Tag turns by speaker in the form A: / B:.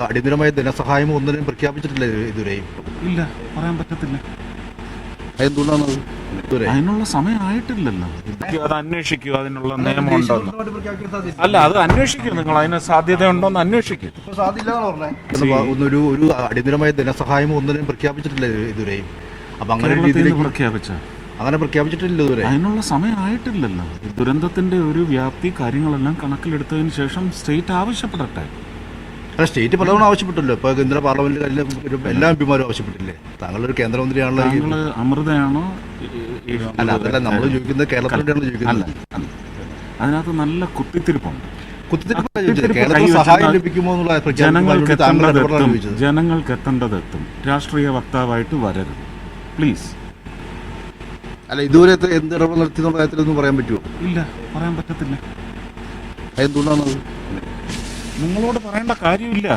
A: അടിയന്തരമായ ധനസഹായം ഒന്നിനും പ്രഖ്യാപിച്ചിട്ടില്ല ഇതുവരെയും.
B: ഇല്ല, പറയാൻ പറ്റത്തില്ല.
A: എന്തുകൊണ്ടാണത്?
B: അതിനുള്ള സമയമായിട്ടില്ലല്ലോ. അത് അന്വേഷിക്കൂ, അതിനുള്ള നിയമം ഉണ്ടോന്ന്. അല്ല, അത് അന്വേഷിക്കൂ, നിങ്ങൾ അതിന് സാധ്യതയുണ്ടോന്ന് അന്വേഷിക്കൂ.
A: ഒരു അടിയന്തരമായ ധനസഹായം ഒന്നിനും പ്രഖ്യാപിച്ചിട്ടില്ല ഇതുവരെയും. അപ്പൊ അങ്ങനെ അങ്ങനെ പ്രഖ്യാപിച്ചിട്ടില്ല ഇതുവരെ.
B: അതിനുള്ള സമയമായിട്ടില്ലല്ലോ. ദുരന്തത്തിന്റെ ഒരു വ്യാപ്തി കാര്യങ്ങളെല്ലാം കണക്കിലെടുത്തതിന് ശേഷം സ്റ്റേറ്റ് ആവശ്യപ്പെടട്ടെ.
A: അല്ല, സ്റ്റേറ്റ് പലതവണ ആവശ്യപ്പെട്ടല്ലോ. ഇപ്പൊ കേന്ദ്ര പാർലമെന്റിൽ എല്ലാ എംപിമാരും ആവശ്യപ്പെട്ടില്ലേ? താങ്കളൊരു കേന്ദ്രമന്ത്രിയാണല്ലോ.
B: താങ്കള് അമൃതയാണോ?
A: അല്ല, അതല്ല നമ്മൾ ചോദിക്കുന്നത്, കേരളത്തിലാണ് ചോദിക്കുന്നത്.
B: അതിനകത്ത് നല്ല കുത്തിത്തിരിപ്പുണ്ട്.
A: സഹായം ലഭിക്കുമോ എന്നുള്ള
B: ജനങ്ങൾക്ക് എത്തേണ്ടതെത്തും. രാഷ്ട്രീയ വക്താവായിട്ട് വരരുത് പ്ലീസ്.
A: അല്ല, ഇതുവരെ എന്ത് ഇടപെടൽ നടത്തിയെന്നുള്ള കാര്യത്തിലൊന്നും പറയാൻ പറ്റുമോ?
B: ഇല്ല, പറയാൻ പറ്റത്തില്ല.
A: എന്തുകൊണ്ടാണത്?
B: നിങ്ങളോട് പറയേണ്ട കാര്യമില്ല.